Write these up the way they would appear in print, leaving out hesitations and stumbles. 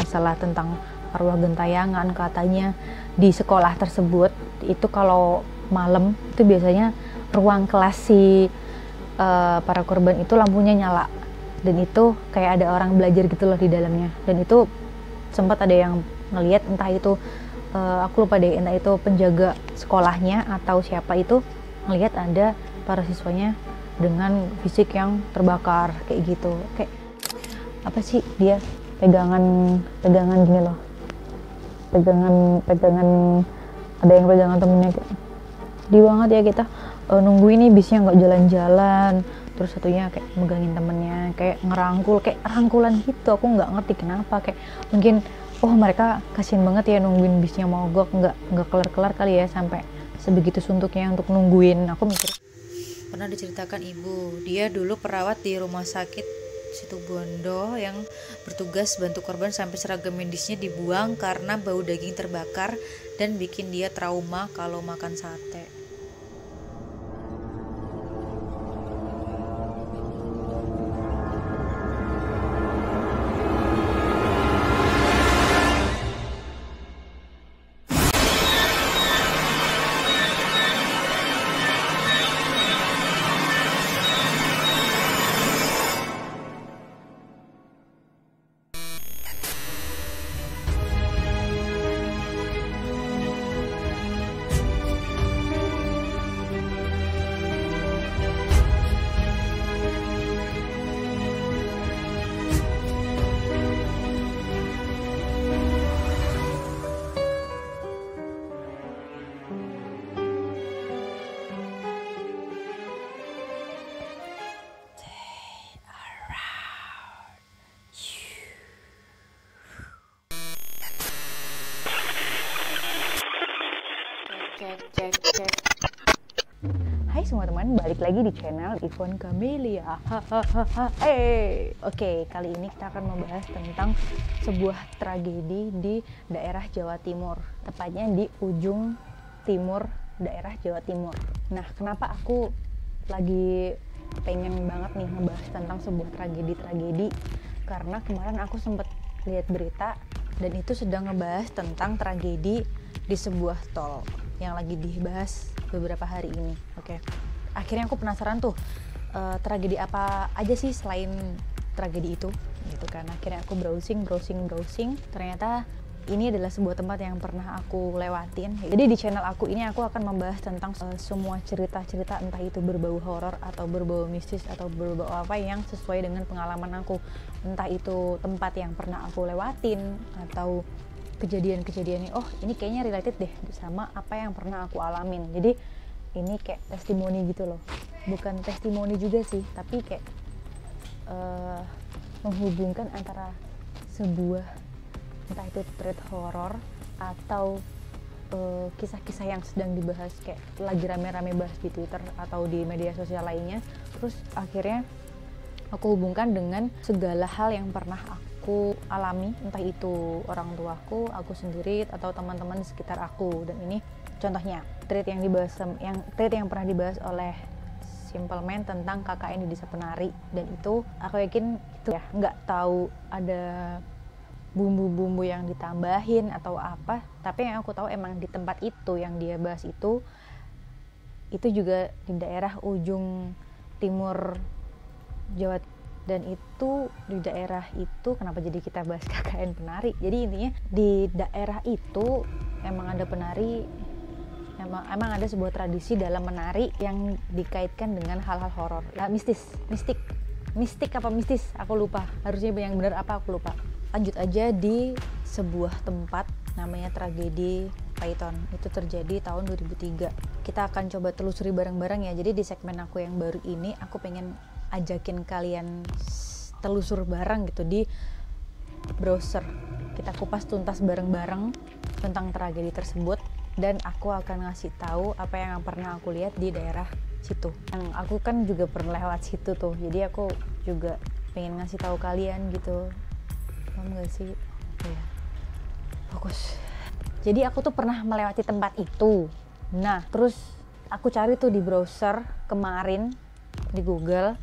masalah tentang arwah gentayangan. Katanya di sekolah tersebut itu kalau malam itu biasanya ruang kelas si para korban itu lampunya nyala, dan itu kayak ada orang belajar gitu loh di dalamnya. Dan itu sempat ada yang ngelihat, entah itu aku lupa deh, entah itu penjaga sekolahnya atau siapa itu, ngelihat ada para siswanya dengan fisik yang terbakar kayak gitu. Kayak apa sih, dia pegangan gini loh, pegangan ada yang pegangan temennya, kayak di banget ya kita nunggu ini bisnya nggak jalan-jalan, terus satunya kayak megangin temennya, kayak ngerangkul, kayak rangkulan gitu. Aku nggak ngerti kenapa, kayak mungkin mereka kasihan banget ya nungguin bisnya mogok, nggak kelar-kelar kali ya sampai sebegitu suntuknya untuk nungguin. Aku mikir, pernah diceritakan ibu, dia dulu perawat di rumah sakit Situbondo yang bertugas bantu korban sampai seragam medisnya dibuang karena bau daging terbakar dan bikin dia trauma kalau makan sate. Cek. Hai semua teman, balik lagi di channel Ivon Camelia. Oke, kali ini kita akan membahas tentang sebuah tragedi di daerah Jawa Timur, tepatnya di ujung timur daerah Jawa Timur. Nah, kenapa aku lagi pengen banget nih ngebahas tentang sebuah tragedi? Karena kemarin aku sempat lihat berita dan itu sedang ngebahas tentang tragedi di sebuah tol yang lagi dibahas beberapa hari ini. Oke. Akhirnya aku penasaran tuh, tragedi apa aja sih selain tragedi itu gitu kan. Akhirnya aku browsing. Ternyata ini adalah sebuah tempat yang pernah aku lewatin. Jadi di channel aku ini aku akan membahas tentang semua cerita-cerita, entah itu berbau horor atau berbau mistis atau berbau apa yang sesuai dengan pengalaman aku. Entah itu tempat yang pernah aku lewatin atau kejadian-kejadian ini kayaknya related deh sama apa yang pernah aku alamin. Jadi ini kayak testimoni gitu loh, bukan testimoni juga sih, tapi kayak menghubungkan antara sebuah entah itu thread horor atau kisah-kisah yang sedang dibahas, kayak lagi rame-rame bahas di Twitter atau di media sosial lainnya. Terus akhirnya aku hubungkan dengan segala hal yang pernah aku alami, entah itu orang tuaku, aku sendiri, atau teman-teman di sekitar aku. Dan ini contohnya thread yang pernah dibahas oleh Simple Man tentang KKN di Desa Penari. Dan itu aku yakin itu ya nggak tahu ada bumbu-bumbu yang ditambahin atau apa, tapi yang aku tahu emang di tempat itu yang dia bahas itu juga di daerah ujung timur Jawa. Dan itu di daerah itu, kenapa jadi kita bahas KKN penari? Jadi intinya di daerah itu emang ada penari, emang ada sebuah tradisi dalam menari yang dikaitkan dengan hal-hal horor. Nah, mistik apa mistis? Aku lupa. Harusnya yang benar apa aku lupa. Lanjut aja, di sebuah tempat namanya Tragedi Python. Itu terjadi tahun 2003. Kita akan coba telusuri bareng-bareng ya. Jadi di segmen aku yang baru ini aku pengen ajakin kalian telusur bareng gitu di browser. Kita kupas tuntas bareng-bareng tentang tragedi tersebut, dan aku akan ngasih tahu apa yang pernah aku lihat di daerah situ. Yang aku kan juga pernah lewat situ tuh, jadi aku juga pengen ngasih tahu kalian gitu. Paham gak sih? Ya. Fokus. Jadi aku tuh pernah melewati tempat itu. Nah, terus aku cari tuh di browser kemarin di Google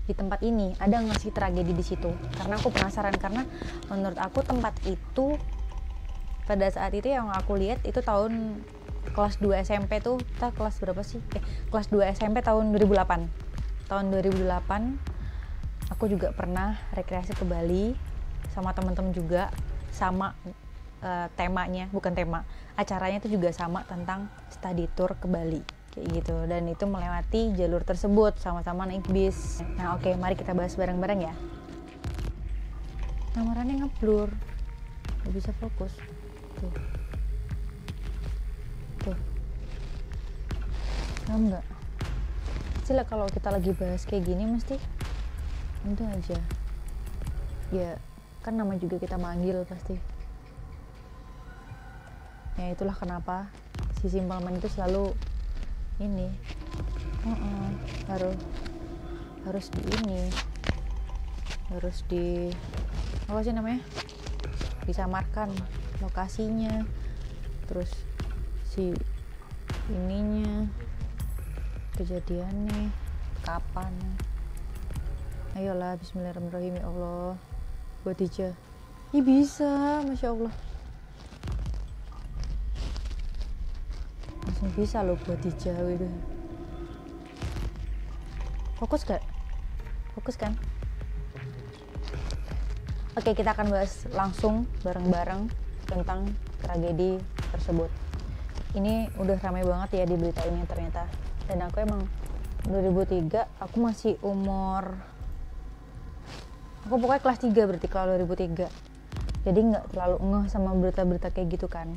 di tempat ini ada nggak sih tragedi di situ, karena aku penasaran. Karena menurut aku tempat itu pada saat itu yang aku lihat itu tahun kelas 2 SMP tuh, kita kelas berapa sih? Kelas 2 SMP tahun 2008. Tahun 2008 aku juga pernah rekreasi ke Bali sama teman-teman juga, sama temanya, bukan tema, acaranya itu juga sama tentang study tour ke Bali kayak gitu, dan itu melewati jalur tersebut sama-sama naik bis. Nah oke, mari kita bahas bareng-bareng ya. Kameranya ngeblur, gak bisa fokus tuh tahu nggak sih lah, kalau kita lagi bahas kayak gini mesti itu aja ya kan, nama juga kita manggil pasti. Ya itulah kenapa si Simple Man itu selalu ini harus di ini, harus di apa sih namanya, disamarkan lokasinya, terus si ininya, kejadiannya kapan. Ayolah, bismillahirrahmanirrahim, ya Allah, buat Dija. Ih bisa, masya Allah, langsung bisa loh buat Dija gitu. Fokus gak? Fokus kan? Oke, kita akan bahas langsung bareng-bareng tentang tragedi tersebut. Ini udah ramai banget ya di berita ini ternyata. Dan aku emang 2003, aku masih umur, aku pokoknya kelas 3 berarti kalau 2003. Jadi nggak terlalu ngeh sama berita-berita kayak gitu kan.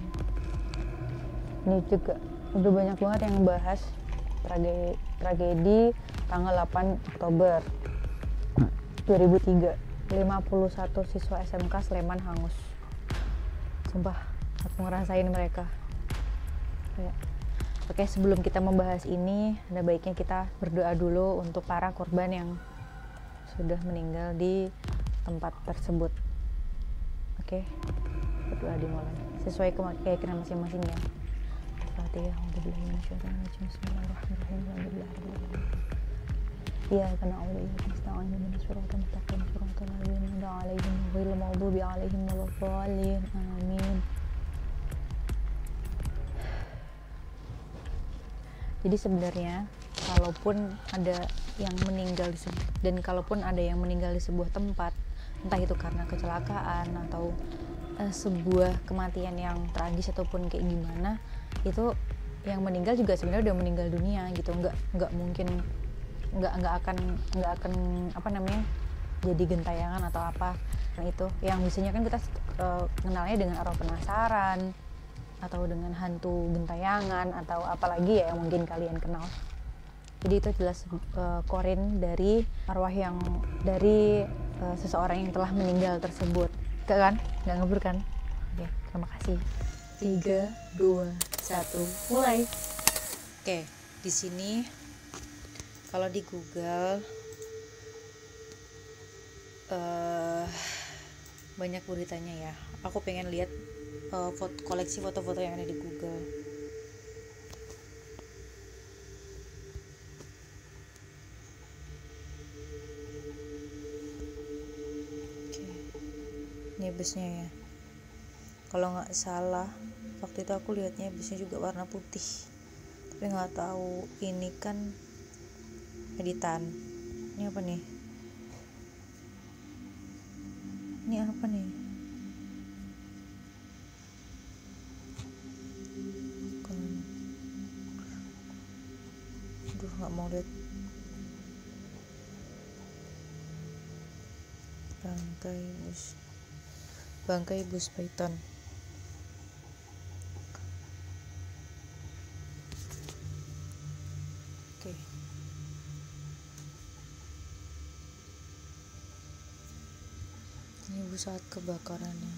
Ini juga udah banyak banget yang bahas tragedi tanggal 8 Oktober 2003. 51 siswa SMK Sleman hangus. Sumpah, aku ngerasain mereka. Oke, sebelum kita membahas ini, ada baiknya kita berdoa dulu untuk para korban yang sudah meninggal di tempat tersebut. Oke, berdoa dimulai sesuai keyakinan masing-masing ya. Al-Fatihah. Bismillahirrahmanirrahim. Iyyaka na'budu wa iyyaka nasta'in ihdinas siratal mustaqim siratal ladzina an'amta 'alaihim ghairil maghdubi 'alaihim waladdallin. Amin. Jadi sebenarnya kalaupun ada yang meninggal di sebuah tempat, entah itu karena kecelakaan atau sebuah kematian yang tragis ataupun kayak gimana, itu yang meninggal juga sebenarnya udah meninggal dunia gitu. Nggak mungkin nggak akan apa namanya, jadi gentayangan atau apa. Nah itu yang biasanya kan kita kenalnya dengan arwah penasaran atau dengan hantu gentayangan atau apalagi ya yang mungkin kalian kenal. Jadi itu jelas korin dari arwah yang dari seseorang yang telah meninggal tersebut. Kan? Nggak ngebur kan? Oke, terima kasih. 3, 2, 1, mulai. Oke, di sini kalau di Google banyak beritanya ya. Aku pengen lihat koleksi foto-foto yang ada di Google. Oke, ini busnya ya. Kalau nggak salah, waktu itu aku lihatnya busnya juga warna putih. Tapi nggak tahu ini kan editan. Ini apa nih? Ini apa nih? Aduh, nggak mau lihat. Bangkai bus Python. Oke. Ini bus saat kebakarannya.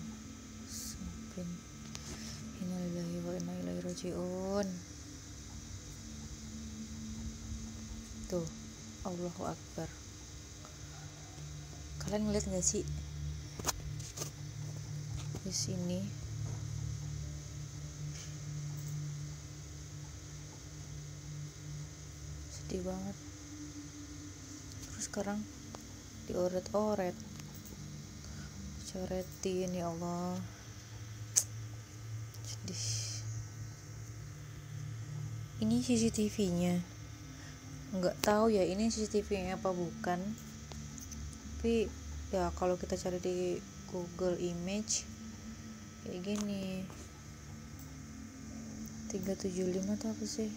Innalillahi wa inna ilaihi rajiun. Tuh, Allahu Akbar. Kalian ngeliat gak sih di sini? Sedih banget. Terus sekarang dioret-oret, coretin, ya Allah, sedih. Ini CCTV-nya, nggak tahu ya ini CCTV-nya apa bukan, tapi ya kalau kita cari di Google Image kayak gini. 375 tuh apa sih?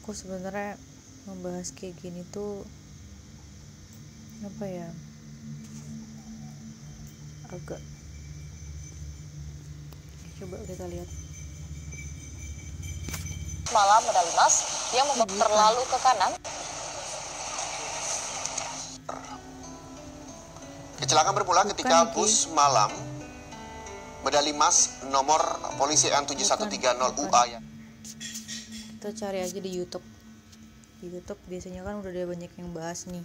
Aku sebenarnya membahas kayak gini tuh apa ya, agak, coba kita lihat. Malam medali emas yang terlalu ke kanan. Kecelakaan bermula ketika bus malam medali emas nomor polisi N7130UA ya. Kita cari aja di YouTube. Di YouTube biasanya kan udah ada banyak yang bahas nih.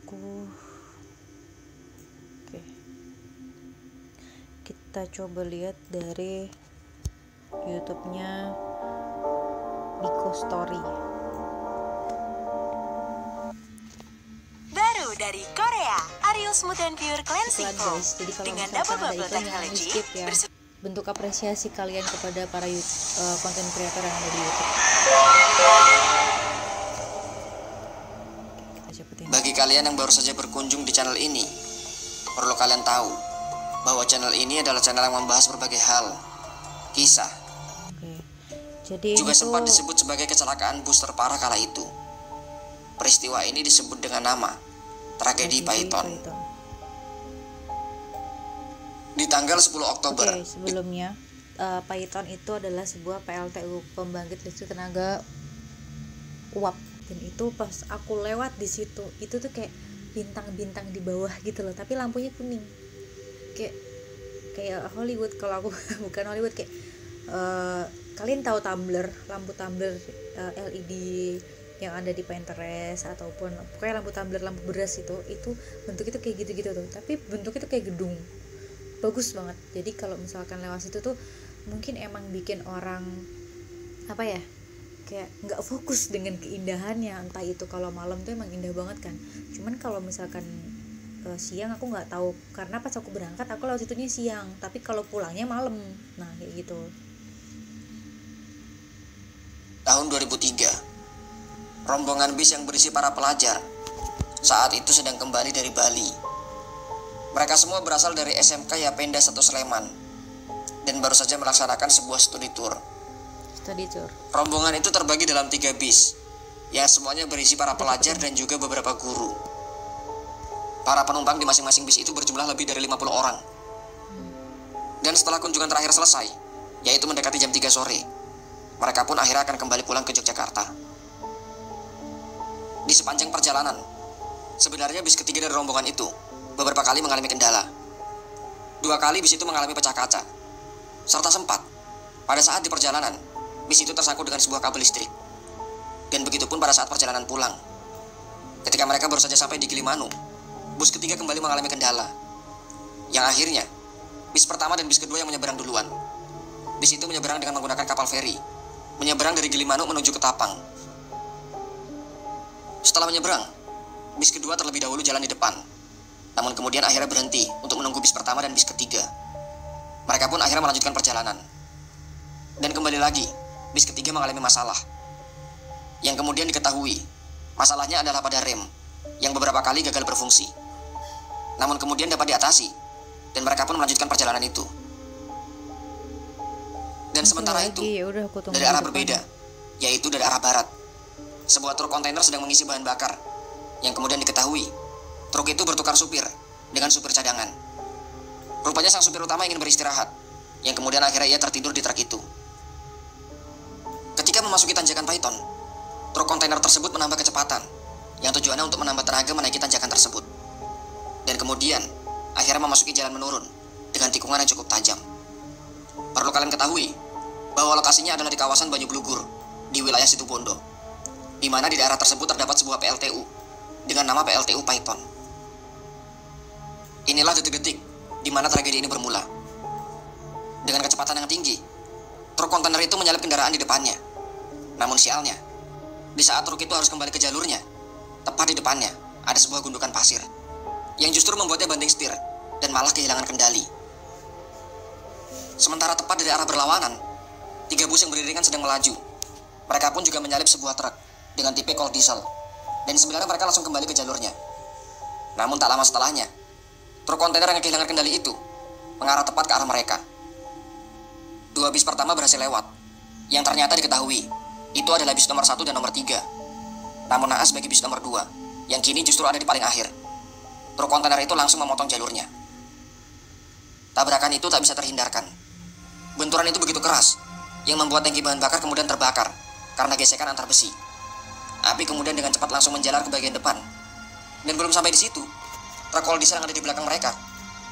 Oke. Kita coba lihat dari YouTube-nya Biko Story. Baru dari Korea, Ariel Smooth and Pure Cleansing Foam Jadi kalau dengan misalkan double ada bubble iklan yang technology skip ya. Bentuk apresiasi kalian kepada para konten kreator yang ada di YouTube. Kita cepetin. Bagi kalian yang baru saja berkunjung di channel ini, perlu kalian tahu bahwa channel ini adalah channel yang membahas berbagai hal, kisah. Oke. Jadi Juga ini sempat tuh disebut sebagai kecelakaan bus terparah kala itu. Peristiwa ini disebut dengan nama Tragedi Python. Di tanggal 10 Oktober. Oke, sebelumnya Python itu adalah sebuah PLTU, pembangkit listrik tenaga uap. Dan itu pas aku lewat di situ, itu tuh kayak bintang-bintang di bawah gitu loh, tapi lampunya kuning. Kayak Hollywood. Kalau aku bukan Hollywood, kayak kalian tahu tumbler, lampu tumbler LED yang ada di Pinterest ataupun pokoknya lampu tumbler, lampu beras itu bentuk itu kayak gitu-gitu tuh, tapi bentuk itu kayak gedung. Bagus banget. Jadi kalau misalkan lewat situ tuh mungkin emang bikin orang apa ya, kayak nggak fokus dengan keindahannya. Entah itu kalau malam tuh emang indah banget kan, cuman kalau misalkan siang aku nggak tahu, karena pas aku berangkat aku lewat situnya siang, tapi kalau pulangnya malam. Nah kayak gitu. Tahun 2003, rombongan bis yang berisi para pelajar saat itu sedang kembali dari Bali. Mereka semua berasal dari SMK Yapenda 1 Sleman dan baru saja melaksanakan sebuah studi tour. Rombongan itu terbagi dalam 3 bis yang semuanya berisi para pelajar dan juga beberapa guru. Para penumpang di masing-masing bis itu berjumlah lebih dari 50 orang. Dan setelah kunjungan terakhir selesai, yaitu mendekati jam 3 sore, mereka pun akhirnya akan kembali pulang ke Yogyakarta. Di sepanjang perjalanan, sebenarnya bis ketiga dari rombongan itu beberapa kali mengalami kendala. 2 kali bis itu mengalami pecah kaca. Serta sempat, pada saat di perjalanan, bis itu tersangkut dengan sebuah kabel listrik. Dan begitu pun pada saat perjalanan pulang. Ketika mereka baru saja sampai di Gilimanuk, bus ketiga kembali mengalami kendala. Yang akhirnya, bis pertama dan bis kedua yang menyeberang duluan. Bis itu menyeberang dengan menggunakan kapal feri, menyeberang dari Gilimanuk menuju ke Tapang. Setelah menyeberang, bis kedua terlebih dahulu jalan di depan. Namun kemudian akhirnya berhenti untuk menunggu bis pertama dan bis ketiga. Mereka pun akhirnya melanjutkan perjalanan. Dan kembali lagi, bis ketiga mengalami masalah. Yang kemudian diketahui, masalahnya adalah pada rem, yang beberapa kali gagal berfungsi. Namun kemudian dapat diatasi, dan mereka pun melanjutkan perjalanan itu. Dan sementara itu, dari arah berbeda, yaitu dari arah barat, sebuah truk kontainer sedang mengisi bahan bakar, yang kemudian diketahui, truk itu bertukar supir dengan supir cadangan. Rupanya sang supir utama ingin beristirahat, yang kemudian akhirnya ia tertidur di truk itu. Ketika memasuki tanjakan Python, truk kontainer tersebut menambah kecepatan, yang tujuannya untuk menambah tenaga menaiki tanjakan tersebut. Dan kemudian, akhirnya memasuki jalan menurun, dengan tikungan yang cukup tajam. Perlu kalian ketahui, bahwa lokasinya adalah di kawasan Banyu Blugur, di wilayah Situbondo, di mana di daerah tersebut terdapat sebuah PLTU, dengan nama PLTU Python. Inilah detik-detik di mana tragedi ini bermula. Dengan kecepatan yang tinggi, truk kontainer itu menyalip kendaraan di depannya. Namun sialnya, di saat truk itu harus kembali ke jalurnya, tepat di depannya ada sebuah gundukan pasir yang justru membuatnya banting setir dan malah kehilangan kendali. Sementara tepat dari arah berlawanan, 3 bus yang beriringan sedang melaju. Mereka pun juga menyalip sebuah truk dengan tipe cold diesel, dan sebenarnya mereka langsung kembali ke jalurnya. Namun tak lama setelahnya, truk kontainer yang kehilangan kendali itu mengarah tepat ke arah mereka. 2 bis pertama berhasil lewat, yang ternyata diketahui itu adalah bis nomor 1 dan nomor 3. Namun naas bagi bis nomor 2, yang kini justru ada di paling akhir. Truk kontainer itu langsung memotong jalurnya. Tabrakan itu tak bisa terhindarkan. Benturan itu begitu keras, yang membuat tangki bahan bakar kemudian terbakar karena gesekan antar besi. Api kemudian dengan cepat langsung menjalar ke bagian depan. Dan belum sampai di situ, truk cold diesel yang ada di belakang mereka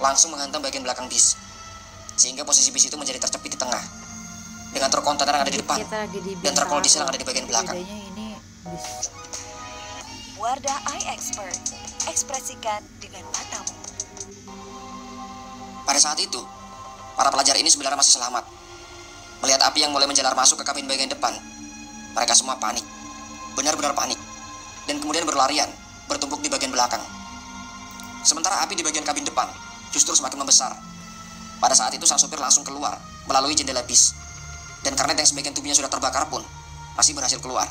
langsung menghantam bagian belakang bis, sehingga posisi bis itu menjadi terjepit di tengah, dengan truk kontainer yang ada di depan dan truk cold diesel yang ada di bagian belakang. Ini bis. Wardah iExpert, ekspresikan dengan matamu. Pada saat itu, para pelajar ini sebenarnya masih selamat. Melihat api yang mulai menjalar masuk ke kabin bagian depan, mereka semua panik, benar-benar panik, dan kemudian berlarian, bertumpuk di bagian belakang. Sementara api di bagian kabin depan justru semakin membesar. Pada saat itu sang sopir langsung keluar melalui jendela bis, dan karena yang sebagian tubuhnya sudah terbakar pun masih berhasil keluar.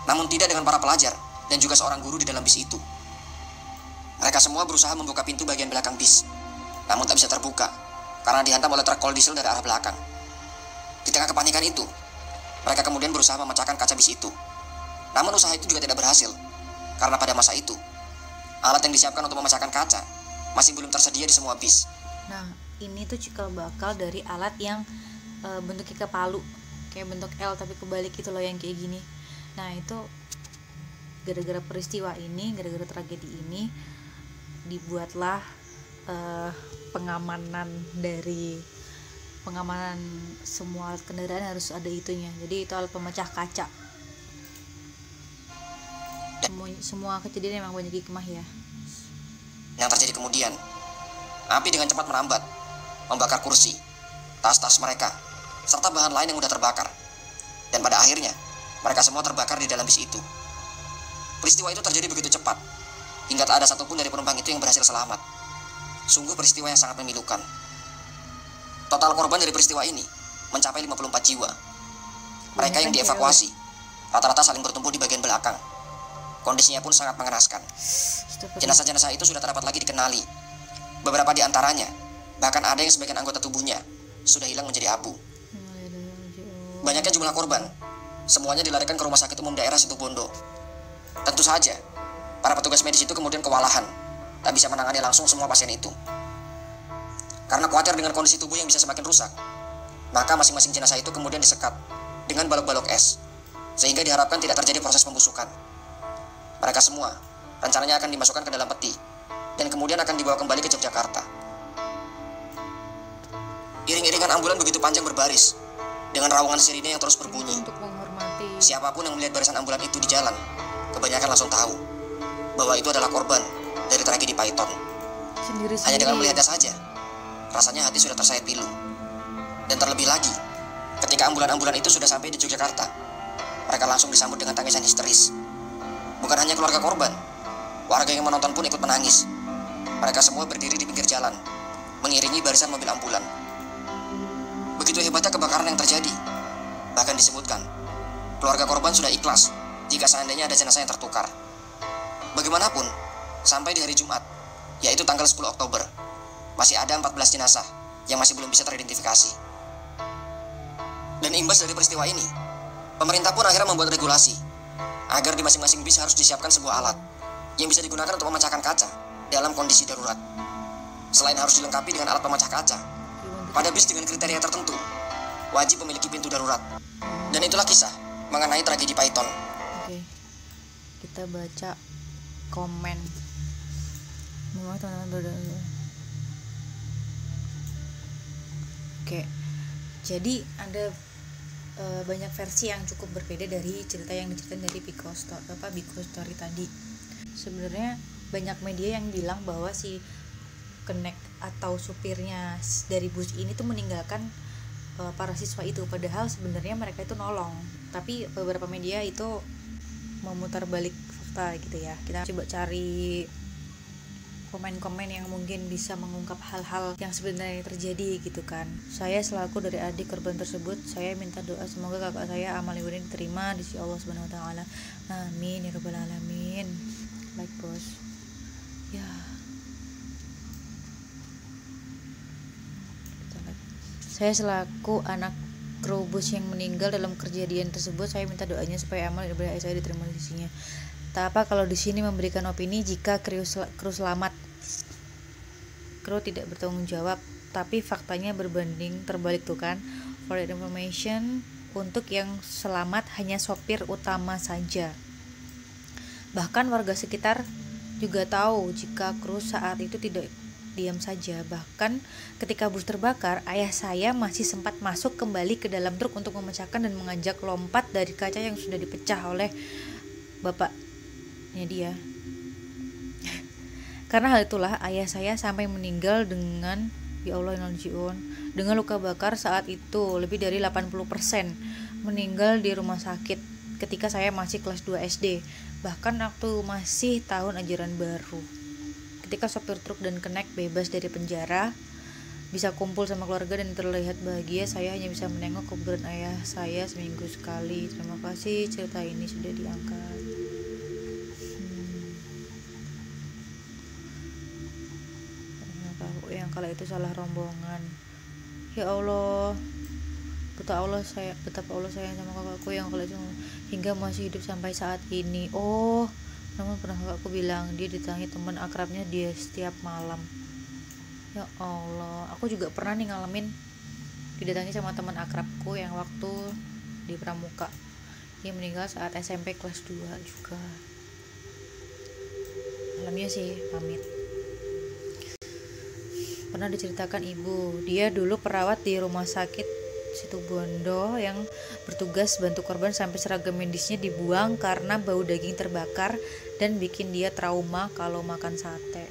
Namun tidak dengan para pelajar dan juga seorang guru di dalam bis itu. Mereka semua berusaha membuka pintu bagian belakang bis, namun tak bisa terbuka karena dihantam oleh truk cold diesel dari arah belakang. Di tengah kepanikan itu, mereka kemudian berusaha memecahkan kaca bis itu. Namun usaha itu juga tidak berhasil, karena pada masa itu, alat yang disiapkan untuk memecahkan kaca masih belum tersedia di semua bis. Nah, ini tuh cikal bakal dari alat yang bentuknya kayak palu, kayak bentuk L tapi kebalik gitu loh, yang kayak gini. Nah, itu gara-gara peristiwa ini, gara-gara tragedi ini, dibuatlah pengamanan semua alat kendaraan harus ada itunya. Jadi itu alat pemecah kaca. Semua kejadian memang banyak hikmah ya. Yang terjadi kemudian, api dengan cepat merambat, membakar kursi, tas-tas mereka, serta bahan lain yang mudah terbakar. Dan pada akhirnya, mereka semua terbakar di dalam bis itu. Peristiwa itu terjadi begitu cepat, hingga tak ada satupun dari penumpang itu yang berhasil selamat. Sungguh peristiwa yang sangat memilukan. Total korban dari peristiwa ini mencapai 54 jiwa. Mereka yang dievakuasi rata-rata saling bertumpuk di bagian belakang. Kondisinya pun sangat mengenaskan. Jenazah-jenazah itu sudah tak dapat lagi dikenali. Beberapa di antaranya, bahkan ada yang sebagian anggota tubuhnya sudah hilang menjadi abu. Banyaknya jumlah korban, semuanya dilarikan ke rumah sakit umum daerah Situbondo. Tentu saja, para petugas medis itu kemudian kewalahan, tak bisa menangani langsung semua pasien itu. Karena khawatir dengan kondisi tubuh yang bisa semakin rusak, maka masing-masing jenazah itu kemudian disekat dengan balok-balok es, sehingga diharapkan tidak terjadi proses pembusukan. Mereka semua rencananya akan dimasukkan ke dalam peti, dan kemudian akan dibawa kembali ke Yogyakarta. Iring-iringan ambulan begitu panjang berbaris, dengan raungan sirine yang terus berbunyi. Untuk menghormati Siapapun yang melihat barisan ambulan itu di jalan, kebanyakan langsung tahu bahwa itu adalah korban dari tragedi Python. sendiri-sendiri. Hanya dengan melihatnya saja, rasanya hati sudah tersayat pilu. Dan terlebih lagi, ketika ambulan-ambulan itu sudah sampai di Yogyakarta, mereka langsung disambut dengan tangisan histeris. Bukan hanya keluarga korban, warga yang menonton pun ikut menangis. Mereka semua berdiri di pinggir jalan, mengiringi barisan mobil ambulan. Begitu hebatnya kebakaran yang terjadi. Bahkan disebutkan, keluarga korban sudah ikhlas jika seandainya ada jenazah yang tertukar. Bagaimanapun, sampai di hari Jumat, yaitu tanggal 10 Oktober, masih ada 14 jenazah yang masih belum bisa teridentifikasi. Dan imbas dari peristiwa ini, pemerintah pun akhirnya membuat regulasi agar di masing-masing bis harus disiapkan sebuah alat yang bisa digunakan untuk memecahkan kaca dalam kondisi darurat. Selain harus dilengkapi dengan alat pemecah kaca, pada bis dengan kriteria tertentu wajib memiliki pintu darurat. Dan itulah kisah mengenai tragedi Python. Oke, kita baca komen. Memang teman-teman Oke, jadi ada banyak versi yang cukup berbeda dari cerita yang diceritain dari Biko Story tadi. Sebenarnya banyak media yang bilang bahwa si kenek atau supirnya dari bus ini tuh meninggalkan para siswa itu, padahal sebenarnya mereka itu nolong. Tapi beberapa media itu memutar balik fakta gitu ya. Kita coba cari komen-komen yang mungkin bisa mengungkap hal-hal yang sebenarnya terjadi gitu kan. Saya selaku dari adik korban tersebut, saya minta doa semoga kakak saya amal ibadahnya diterima di sisi Allah Subhanahu wa taala. Amin ya rabbal alamin. Like bos. Ya. Saya selaku anak kru bus yang meninggal dalam kejadian tersebut, saya minta doanya supaya amal ibadah saya diterima di sisinya. Tak apa kalau di sini memberikan opini jika kru selamat. Kru tidak bertanggung jawab, tapi faktanya berbanding terbalik tuh kan. For the information, untuk yang selamat hanya sopir utama saja. Bahkan warga sekitar juga tahu jika kru saat itu tidak diam saja. Bahkan ketika bus terbakar, ayah saya masih sempat masuk kembali ke dalam truk untuk memecahkan dan mengajak lompat dari kaca yang sudah dipecah oleh bapaknya dia. Karena hal itulah ayah saya sampai meninggal dengan ya Allah dengan luka bakar saat itu lebih dari 80%, meninggal di rumah sakit ketika saya masih kelas 2 SD, bahkan waktu masih tahun ajaran baru. Ketika sopir truk dan kenek bebas dari penjara, bisa kumpul sama keluarga dan terlihat bahagia, saya hanya bisa menengok kuburan ayah saya seminggu sekali. Terima kasih, cerita ini sudah diangkat. Yang kala itu salah rombongan. Ya Allah, betapa Allah sayang sama kakakku yang kala itu hingga masih hidup sampai saat ini. Oh, namun pernah kakakku bilang dia didatangi teman akrabnya dia setiap malam. Ya Allah, aku juga pernah nih ngalamin didatangi sama teman akrabku yang waktu di Pramuka. Dia meninggal saat SMP kelas 2 juga. Malamnya sih pamit. Pernah diceritakan ibu, dia dulu perawat di rumah sakit Situbondo yang bertugas bantu korban sampai seragam medisnya dibuang karena bau daging terbakar dan bikin dia trauma kalau makan sate.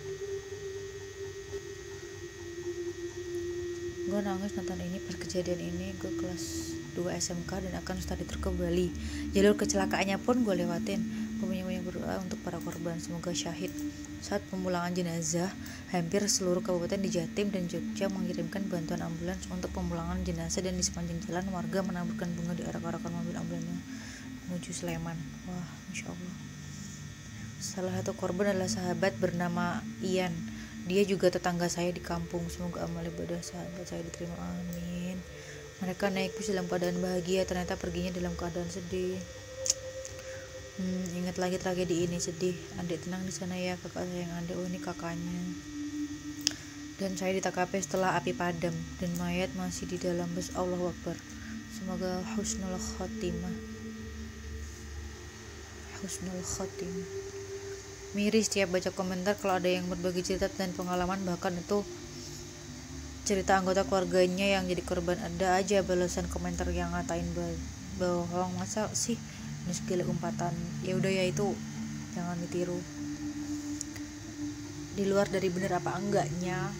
Gue nangis nonton ini pas kejadian ini. Gue kelas 2 SMK dan akan study tour ke Bali. Jalur kecelakaannya pun gue lewatin. Gue banyak berdoa untuk para korban, semoga syahid. Saat pemulangan jenazah, hampir seluruh kabupaten di Jatim dan Jogja mengirimkan bantuan ambulans untuk pemulangan jenazah, dan di sepanjang jalan warga menaburkan bunga di arak-arakan mobil ambulansnya menuju Sleman. Wah, Masya Allah. Salah satu korban adalah sahabat bernama Ian. Dia juga tetangga saya di kampung. Semoga amal ibadah sahabat saya diterima. Amin. Mereka naik bus dalam keadaan bahagia, ternyata perginya dalam keadaan sedih. Ingat lagi tragedi ini, sedih. Adik tenang di sana ya, kakak sayang adik. Oh, ini kakaknya. Dan saya di TKP setelah api padam dan mayat masih di dalam bus. Allahu Akbar. Semoga husnul khotimah. Husnul khotimah. Miris tiap baca komentar kalau ada yang berbagi cerita dan pengalaman, bahkan itu cerita anggota keluarganya yang jadi korban. Ada aja balasan komentar yang ngatain bohong, masa sih ini segala umpatan. Ya udah ya, itu jangan ditiru. Di luar dari benar apa enggaknya,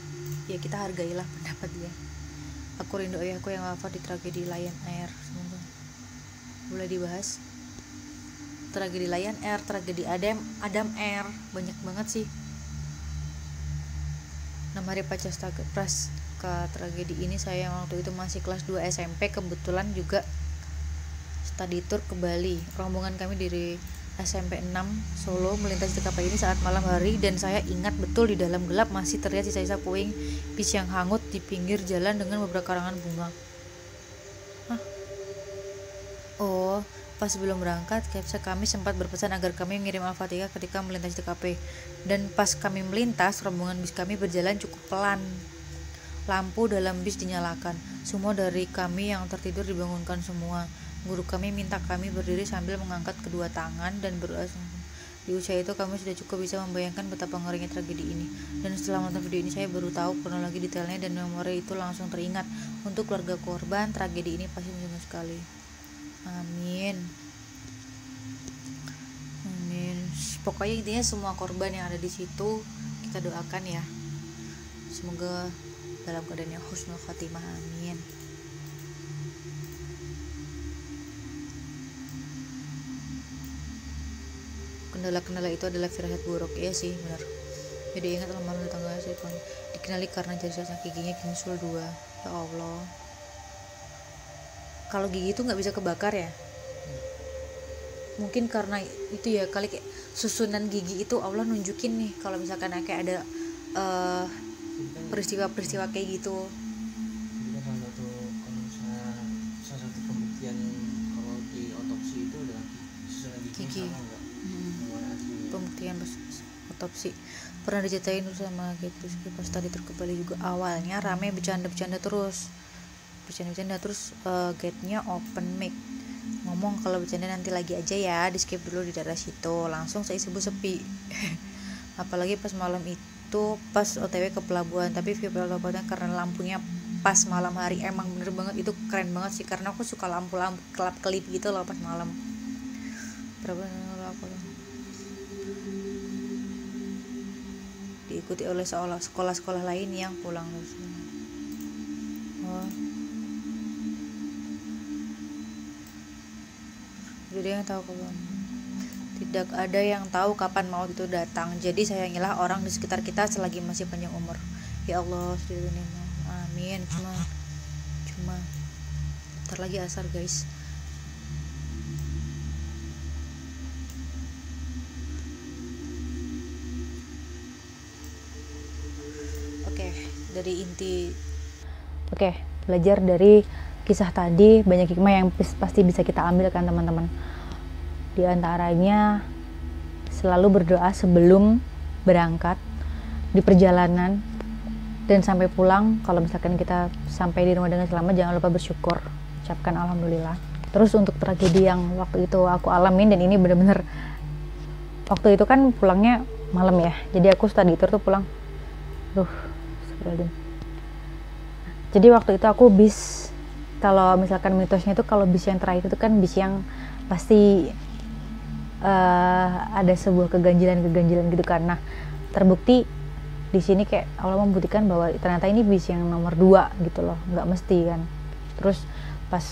ya kita hargailah pendapat dia. Aku rindu ayahku yang wafat di tragedi Lion Air. Semoga boleh dibahas. Tragedi Lion Air, tragedi Adam Air, banyak banget sih. 6 hari pasca tragedi ini saya waktu itu masih kelas 2 SMP, kebetulan juga study tour ke Bali. Rombongan kami dari SMP 6 Solo melintasi TKP ini saat malam hari, dan saya ingat betul di dalam gelap masih terlihat sisa-sisa puing bis yang hangut di pinggir jalan dengan beberapa karangan bunga. Oh, pas sebelum berangkat, kapsa kami sempat berpesan agar kami mengirim Al-Fatihah ketika melintasi TKP. Dan pas kami melintas, rombongan bis kami berjalan cukup pelan. Lampu dalam bis dinyalakan. Semua dari kami yang tertidur dibangunkan semua. Guru kami minta kami berdiri sambil mengangkat kedua tangan dan berdoa. Di usia itu kami sudah cukup bisa membayangkan betapa ngerinya tragedi ini. Dan setelah menonton video ini saya baru tahu kronologi detailnya, dan memori itu langsung teringat. Untuk keluarga korban, tragedi ini pasti menyedihkan sekali. Amin. Amin. Pokoknya intinya semua korban yang ada di situ kita doakan ya. semoga dalam keadaan yang husnul khotimah, amin. Kendala-kendala itu adalah firasat buruk, ya sih benar. Jadi ingat malam tetangga sih, dikenali karena jari-jari giginya gingsul 2. Ya Allah, kalau gigi itu nggak bisa kebakar ya, mungkin karena itu ya kali, kayak susunan gigi itu Allah nunjukin nih kalau misalkan kayak ada peristiwa-peristiwa kayak gitu. Jadi kan salah satu pembuktian kalau di otopsi itu adalah susunan gigi. Sama enggak? Pembuktian pas otopsi pernah diceritain sama gitu pas tadi terkembali juga. Awalnya rame bercanda terus gate-nya open mic, ngomong kalau bercanda nanti lagi aja ya, di skip dulu di daerah situ. Langsung saya sepi apalagi pas malam itu pas OTW ke pelabuhan, tapi view pelabuhannya karena lampunya pas malam hari emang bener banget, itu keren banget sih karena aku suka lampu kelap-kelip gitu loh pas malam. Diikuti oleh sekolah-sekolah lain yang pulang terus. Jadi yang tahu kapan, tidak ada yang tahu kapan maut itu datang. Jadi sayangilah orang di sekitar kita selagi masih panjang umur. Ya Allah, amin. Cuma ntar lagi asar guys. Dari inti belajar dari kisah tadi banyak hikmah yang pasti bisa kita ambil kan teman-teman. Di antaranya selalu berdoa sebelum berangkat, di perjalanan, dan sampai pulang. Kalau misalkan kita sampai di rumah dengan selamat, jangan lupa bersyukur, ucapkan alhamdulillah. Terus untuk tragedi yang waktu itu aku alamin, dan ini bener-bener waktu itu kan pulangnya malam ya, jadi aku study tour tuh pulang jadi waktu itu aku bis, kalau misalkan mitosnya itu kalau bis yang terakhir itu kan bis yang pasti ada sebuah keganjilan gitu kan. Nah terbukti di sini kayak Allah membuktikan bahwa ternyata ini bis yang nomor 2 gitu loh, nggak mesti kan. Terus pas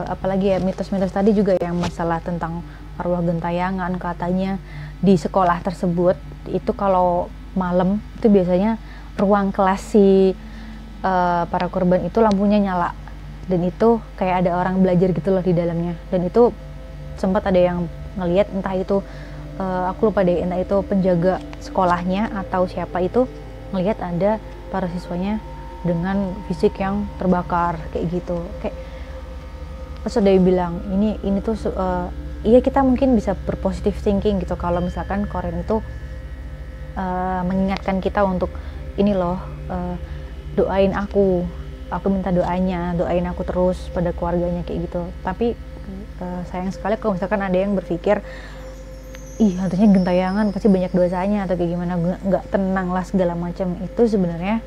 apalagi ya mitos-mitos tadi juga yang masalah tentang arwah gentayangan, katanya di sekolah tersebut itu kalau malam itu biasanya ruang kelas si para korban itu lampunya nyala, dan itu kayak ada orang belajar gitu loh di dalamnya. Dan itu sempat ada yang ngelihat, entah itu aku lupa deh, entah itu penjaga sekolahnya atau siapa itu ngelihat ada para siswanya dengan fisik yang terbakar kayak gitu. Kayak pas udah bilang ini tuh iya, kita mungkin bisa berpositif thinking gitu kalau misalkan Korea itu mengingatkan kita untuk ini loh, doain aku minta doain aku terus pada keluarganya kayak gitu. Tapi sayang sekali kalau misalkan ada yang berpikir hantunya gentayangan pasti banyak dosanya atau kayak gimana, nggak tenang lah segala macam. Itu sebenarnya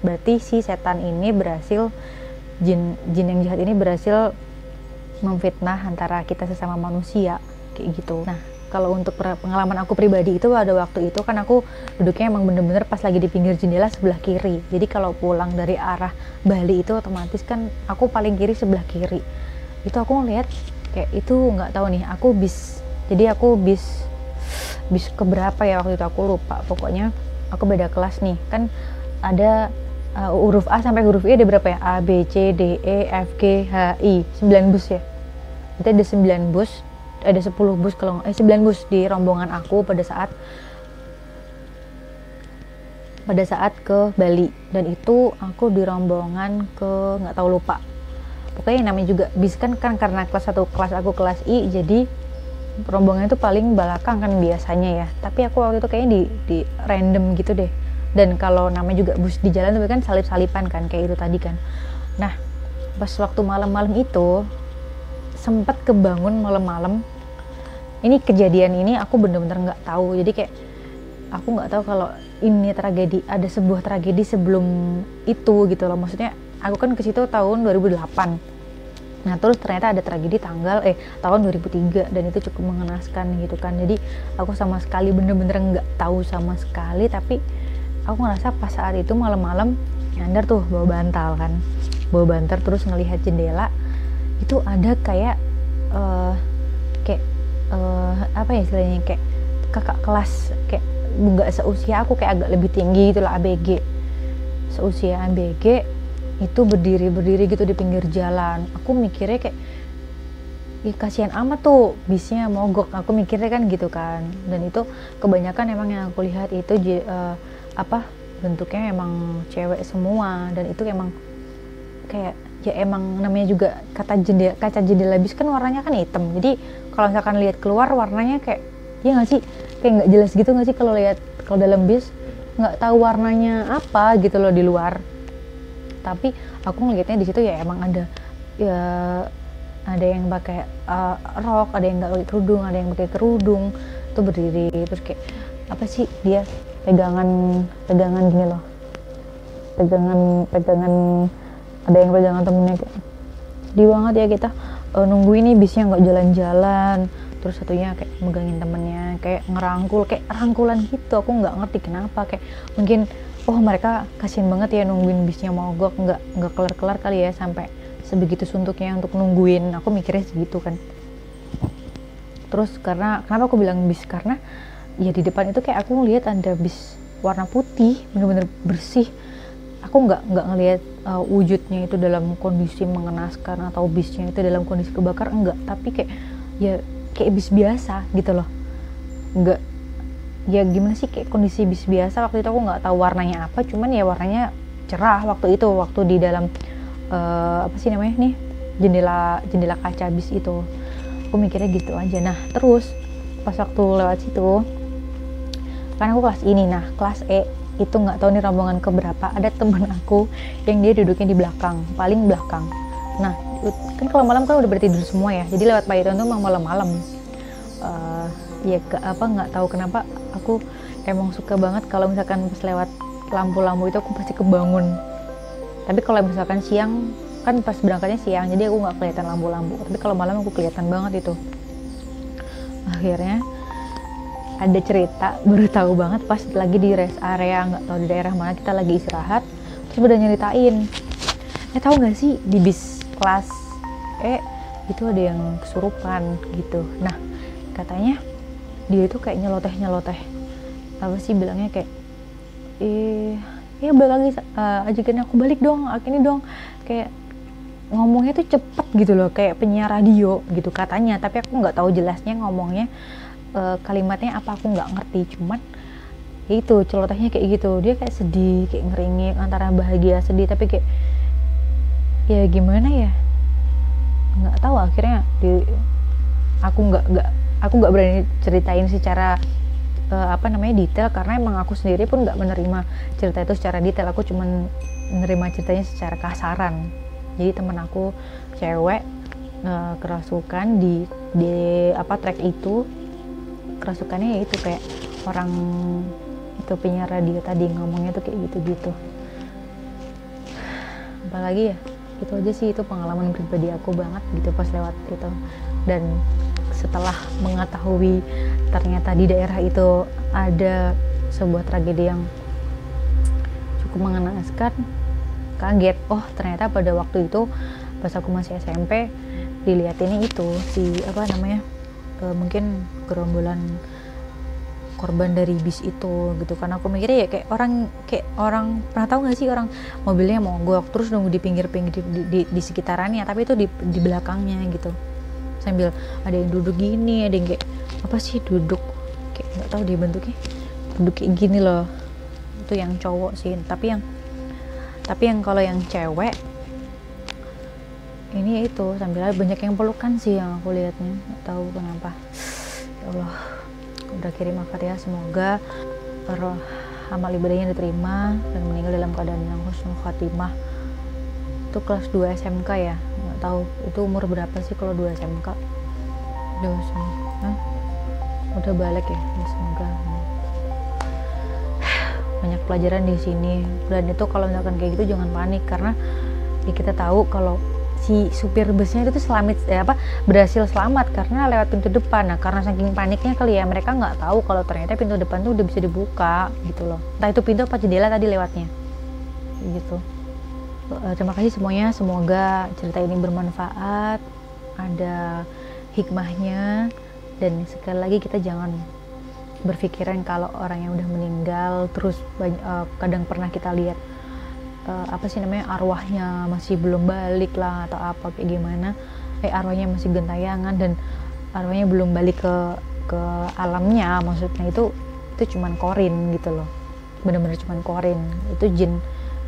berarti si setan ini berhasil, jin yang jahat ini berhasil memfitnah antara kita sesama manusia kayak gitu. Nah kalau untuk pengalaman aku pribadi itu, ada waktu itu kan aku duduknya emang bener-bener pas lagi di pinggir jendela sebelah kiri. Jadi kalau pulang dari arah Bali itu otomatis kan aku paling kiri sebelah kiri. Itu aku ngeliat kayak itu, nggak tahu nih, aku bis keberapa ya waktu itu aku lupa. Pokoknya aku beda kelas nih, kan ada huruf A sampai huruf I ada berapa ya? A, B, C, D, E, F, G, H, I, 9 bus ya. Itu ada 9 bus, ada 10 bus kalau 9 bus di rombongan aku pada saat ke Bali. Dan itu aku di rombongan ke nggak tahu, lupa. Pokoknya namanya juga bis kan karena kelas aku kelas I, jadi rombongan itu paling belakang kan biasanya ya. Tapi aku waktu itu kayaknya di random gitu deh. Dan kalau namanya juga bus di jalan tapi kan salip-salipan kan kayak itu tadi kan. Nah pas waktu malam-malam itu sempat kebangun malam-malam. Ini kejadian ini aku bener-bener nggak tahu. Jadi kayak aku nggak tahu kalau ini tragedi, ada sebuah tragedi sebelum itu gitu loh. Maksudnya aku kan ke situ tahun 2008. Nah terus ternyata ada tragedi tahun 2003, dan itu cukup mengenaskan gitu kan. Jadi aku sama sekali bener-bener nggak tahu sama sekali, tapi aku ngerasa pas saat itu malam-malam nyandar tuh bawa bantal kan, bawa bantal terus ngelihat jendela itu ada kayak apa ya istilahnya, kayak kakak kelas, kayak nggak seusia aku, kayak agak lebih tinggi gitu lah, ABG, seusia ABG itu berdiri gitu di pinggir jalan. Aku mikirnya kayak ya kasihan amat tuh bisnya mogok, aku mikirnya kan gitu kan. Dan itu kebanyakan emang yang aku lihat itu bentuknya emang cewek semua, dan itu emang kayak ya emang namanya juga kaca jendela bis kan warnanya kan hitam, jadi kalau misalkan lihat keluar warnanya kayak ya nggak sih, kayak nggak jelas gitu nggak sih kalau lihat, kalau dalam bis nggak tahu warnanya apa gitu loh di luar. Tapi aku ngelihatnya di situ ya emang ada yang pakai rok, ada yang nggak pakai kerudung, ada yang pakai kerudung, tuh berdiri terus kayak apa sih, dia pegangan gini loh, pegangan ada yang pegangan temennya, kayak di banget ya kita nunggu ini bisnya nggak jalan-jalan, terus satunya kayak megangin temennya, kayak ngerangkul, kayak rangkulan gitu. Aku nggak ngerti kenapa, kayak mungkin mereka kasihan banget ya nungguin bisnya mogok, nggak kelar kali ya sampai sebegitu suntuknya untuk nungguin. Aku mikirnya segitu kan. Terus kenapa aku bilang bis, karena ya di depan itu kayak aku ngelihat ada bis warna putih bener-bener bersih. Aku nggak ngelihat wujudnya itu dalam kondisi mengenaskan atau bisnya itu dalam kondisi kebakar, enggak, tapi kayak bis biasa gitu loh. Enggak, ya gimana sih, kayak kondisi bis biasa. Waktu itu aku nggak tahu warnanya apa, cuman ya warnanya cerah waktu di dalam apa sih namanya nih, jendela kaca bis itu. Aku mikirnya gitu aja. Nah terus pas waktu lewat situ kan aku kelas ini, nah kelas E itu nggak tahu nih rombongan keberapa, ada temen aku yang dia duduknya di belakang, paling belakang. Nah kan kalau malam kan udah bertidur semua ya, jadi lewat Python tuh emang malam-malam. Nggak tahu kenapa aku emang suka banget kalau misalkan pas lewat lampu-lampu itu aku pasti kebangun. Tapi kalau misalkan siang kan pas berangkatnya siang, jadi aku nggak kelihatan lampu-lampu, tapi kalau malam aku kelihatan banget itu. Akhirnya ada cerita, baru tahu banget pas lagi di rest area, nggak tahu di daerah mana, kita lagi istirahat, terus udah nyeritain, tahu nggak sih di bis kelas itu ada yang kesurupan gitu. Nah katanya dia itu kayak nyeloteh apa sih bilangnya, kayak balik lagi, ajakin aku balik dong, ini dong, kayak ngomongnya tuh cepet gitu loh, kayak penyiar radio gitu katanya. Tapi aku nggak tahu jelasnya ngomongnya kalimatnya apa, aku nggak ngerti. Cuman itu celotehnya kayak gitu, dia kayak sedih, kayak ngeringik antara bahagia sedih, tapi kayak ya gimana ya, nggak tahu. Akhirnya aku nggak berani ceritain secara detail, karena emang aku sendiri pun nggak menerima cerita itu secara detail. Aku cuman menerima ceritanya secara kasaran. Jadi temen aku cewek kerasukan di trek itu. Kerasukannya ya itu kayak orang itu penyiar radio tadi ngomongnya tuh kayak gitu-gitu. Apalagi ya, itu aja sih, itu pengalaman pribadi aku banget gitu pas lewat itu. Dan setelah mengetahui ternyata di daerah itu ada sebuah tragedi yang cukup mengenaskan, kaget. Ternyata pada waktu itu pas aku masih SMP dilihatinnya itu mungkin gerombolan korban dari bis itu gitu kan. Aku mikirnya ya kayak orang pernah tahu nggak sih, orang mobilnya mogok terus nunggu di pinggir-pinggir di sekitarannya, tapi itu di belakangnya gitu, sambil ada yang duduk gini, ada yang kayak apa sih, duduk kayak nggak tahu dia bentuknya, duduk kayak gini loh. Itu yang cowok sih, tapi yang kalau yang cewek ini itu sambil banyak yang pelukan sih yang aku lihatnya, nggak tahu kenapa. Ya Allah, udah kirim akad ya, semoga amal ibadahnya diterima dan meninggal dalam keadaan yang husnul khatimah. Itu kelas 2 SMK ya, nggak tahu itu umur berapa sih kalau 2 SMK. Udah balik ya, semoga banyak pelajaran di sini. Dan itu kalau misalkan kayak gitu jangan panik, karena ya kita tahu kalau si supir busnya itu tuh berhasil selamat karena lewat pintu depan. Nah karena saking paniknya kali ya, mereka nggak tahu kalau ternyata pintu depan tuh udah bisa dibuka gitu loh, entah itu pintu apa jendela tadi lewatnya gitu. Terima kasih semuanya, semoga cerita ini bermanfaat, ada hikmahnya, dan sekali lagi kita jangan berpikiran kalau orang yang udah meninggal terus kadang pernah kita lihat arwahnya masih belum balik lah atau apa kayak gimana, arwahnya masih gentayangan dan arwahnya belum balik ke alamnya, maksudnya itu cuman korin gitu loh, bener-bener cuman korin, itu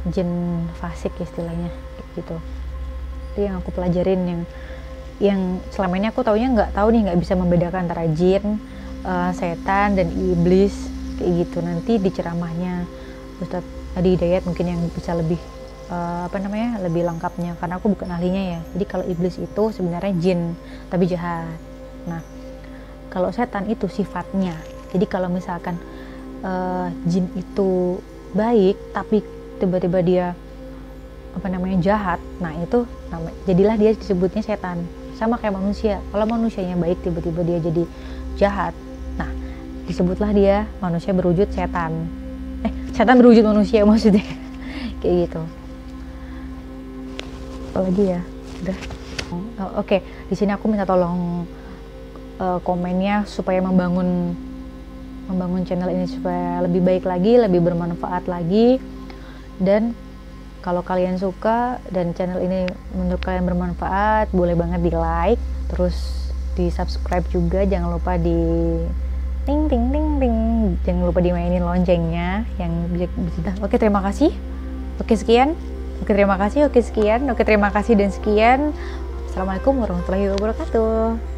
jin fasik istilahnya kayak gitu. Itu yang aku pelajarin, yang selama ini aku taunya nggak bisa membedakan antara jin, setan dan iblis kayak gitu. Nanti di ceramahnya Ustadz Adi Hidayat mungkin yang bisa lebih lebih lengkapnya, karena aku bukan ahlinya ya. Jadi kalau iblis itu sebenarnya jin tapi jahat. Nah kalau setan itu sifatnya, jadi kalau misalkan jin itu baik tapi tiba-tiba dia jahat, nah itu jadilah dia disebutnya setan. Sama kayak manusia, kalau manusianya baik tiba-tiba dia jadi jahat, nah disebutlah dia manusia berwujud setan. Setan berwujud manusia maksudnya kayak gitu. Apalagi ya, udah. Oke, di sini aku minta tolong komennya supaya membangun channel ini supaya lebih baik lagi, lebih bermanfaat lagi. Dan kalau kalian suka dan channel ini menurut kalian bermanfaat, boleh banget di like, terus di subscribe juga, jangan lupa di ting ting ting ting, jangan lupa dimainin loncengnya yang bisa. Oke, terima kasih. Oke, sekian. Oke, terima kasih. Oke, sekian. Oke, terima kasih dan sekian. Assalamualaikum warahmatullahi wabarakatuh.